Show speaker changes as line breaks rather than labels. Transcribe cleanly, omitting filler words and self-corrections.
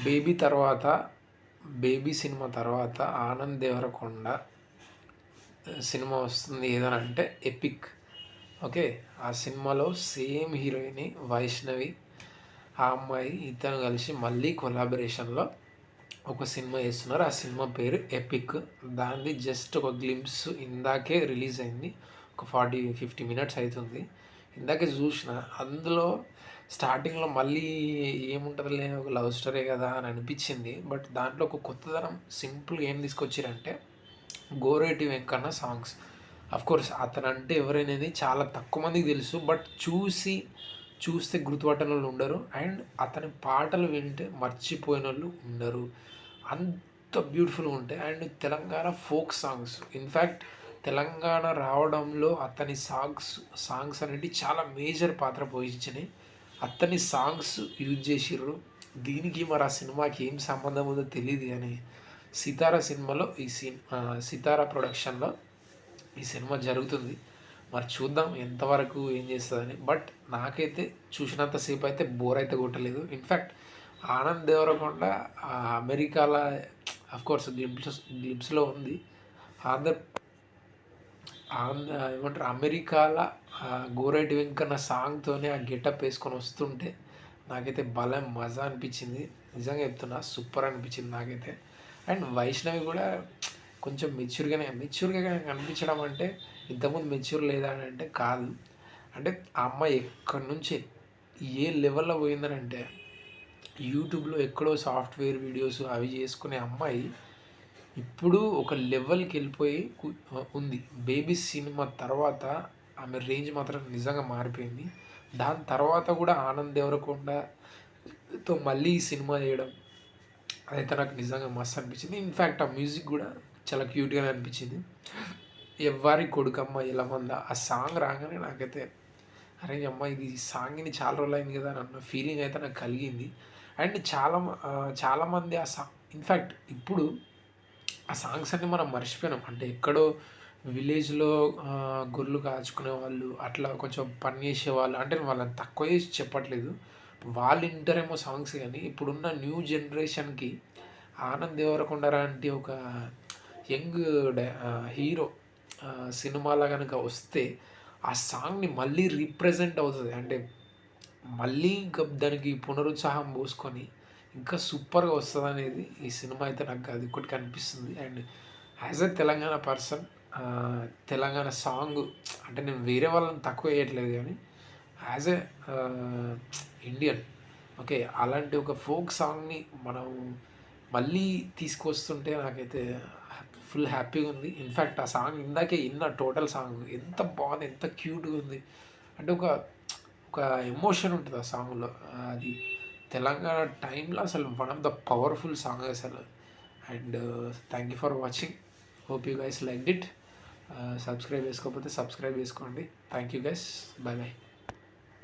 Baby తర్వాత baby cinema తర్వాత Anand Devarakonda cinema వస్తుంది ఏదని అంటే ఎపిక్. ఓకే, ఆ సినిమాలో సేమ్ హీరోయిన్ వైష్ణవి, ఆ అమ్మాయి ఇద్దరు కలిసి మళ్ళీ కొలాబరేషన్లో ఒక సినిమా చేస్తున్నారు. ఆ సినిమా పేరు ఎపిక్. దానిది జస్ట్ ఒక గ్లింప్స్ ఇందాకే రిలీజ్ అయింది, ఒక 40-50 మినిట్స్ అవుతుంది. ఇందాకే చూసిన. అందులో స్టార్టింగ్లో మళ్ళీ ఏముంటుందిలే, ఒక లవ్ స్టోరీ కదా అని అనిపించింది. బట్ దాంట్లో ఒక కొత్తదనం సింపుల్గా ఏం తీసుకొచ్చారంటే గోరేటి వెంకన్న సాంగ్స్. కోర్స్ అతనంటే ఎవరైనది చాలా తక్కువ మందికి తెలుసు, బట్ చూస్తే గుర్తుపట్టని వాళ్ళు ఉండరు, అండ్ అతని పాటలు వింటే మర్చిపోయిన వాళ్ళు ఉండరు. అంత బ్యూటిఫుల్గా ఉంటాయి. And Telangana folk songs, in fact Telangana రావడంలో అతని సాంగ్స్ అనేవి చాలా మేజర్ పాత్ర పోషించినాయి. అతని సాంగ్స్ యూజ్ చేసిర్రు. దీనికి మరి ఆ సినిమాకి ఏం సంబంధం ఉందో తెలియదు కానీ సితారా సినిమాలో సితారా ప్రొడక్షన్లో ఈ సినిమా జరుగుతుంది. మరి చూద్దాం ఎంతవరకు ఏం చేస్తుందని. బట్ నాకైతే చూసినంతసేపు అయితే బోర్ అయితే కొట్టలేదు. ఇన్ఫ్యాక్ట్ ఆనంద్ దేవరకొండ అమెరికాలో కోర్స్ గ్లిప్స్లో ఉంది. ఆంధ్ర ఏమంటారు, అమెరికాలో గోరైటి వెంకన్న సాంగ్తోనే ఆ గెటప్ వేసుకొని వస్తుంటే నాకైతే భలే మజా అనిపించింది. నిజంగా చెప్తున్నా, సూపర్ అనిపించింది నాకైతే. అండ్ వైష్ణవి కూడా కొంచెం మెచ్యూర్గా కనిపించడం అంటే ఇంతకుముందు మెచ్యూర్ లేదా అని అంటే కాదు. అంటే ఆ అమ్మాయి ఎక్కడి నుంచి ఏ లెవెల్లో పోయిందని అంటే యూట్యూబ్లో ఎక్కడో సాఫ్ట్వేర్ వీడియోస్ అవి చేసుకునే అమ్మాయి ఇప్పుడు ఒక లెవెల్కి వెళ్ళిపోయి ఉంది. బేబీ సినిమా తర్వాత ఆమె రేంజ్ మాత్రం నిజంగా మారిపోయింది. దాని తర్వాత కూడా ఆనంద్ దేవరకొండతో మళ్ళీ సినిమా చేయడం అదైతే నాకు నిజంగా మస్తు అనిపించింది. ఇన్ఫ్యాక్ట్ ఆ మ్యూజిక్ కూడా చాలా క్యూట్గానే అనిపించింది. ఎవ్వరి కొడుకమ్మ ఎలమంద ఆ సాంగ్ రాగానే నాకైతే అరే అమ్మ ఇది సాంగ్ని చాలా రోజులు అయింది కదా అన్న ఫీలింగ్ అయితే నాకు కలిగింది. అండ్ చాలామంది ఇన్ఫ్యాక్ట్ ఇప్పుడు ఆ సాంగ్స్ అన్నీ మనం మర్చిపోయినాం. అంటే ఎక్కడో విలేజ్లో గొర్రెలు కాచుకునే వాళ్ళు, అట్లా కొంచెం పని చేసేవాళ్ళు, అంటే వాళ్ళని తక్కువ చేసి చెప్పట్లేదు, వాళ్ళు వింటారేమో సాంగ్స్. కానీ ఇప్పుడున్న న్యూ జనరేషన్కి ఆనంద్ దేవరకొండ లాంటి ఒక యంగ్ హీరో సినిమాలో కనుక వస్తే ఆ సాంగ్ని మళ్ళీ రీప్రజెంట్ అవుతుంది. అంటే మళ్ళీ ఇంకా దానికి పునరుత్సాహం పోసుకొని ఇంకా సూపర్గా వస్తుంది అనేది ఈ సినిమా అయితే నాకు అది ఒకటి కనిపిస్తుంది. And as a Telangana person, Telangana song అంటే నేను వేరే వాళ్ళని తక్కువ వేయట్లేదు కానీ యాజ్ ఎ ఇండియన్, ఓకే, అలాంటి ఒక ఫోక్ సాంగ్ని మనం మళ్ళీ తీసుకొస్తుంటే నాకైతే ఫుల్ హ్యాపీగా ఉంది. ఇన్ఫ్యాక్ట్ ఆ సాంగ్ ఇందాకే టోటల్ సాంగ్ ఎంత బాగుంది, ఎంత క్యూట్గా ఉంది. అంటే ఒక ఒక ఎమోషన్ ఉంటుంది ఆ సాంగ్లో. అది తెలంగాణ టైంలో అసలు one of the powerful song అసలు. And thank you for watching. Hope you guys like it. Subscribe చేసుకోకపోతే సబ్స్క్రైబ్ చేసుకోండి. Thank you guys. Bye bye.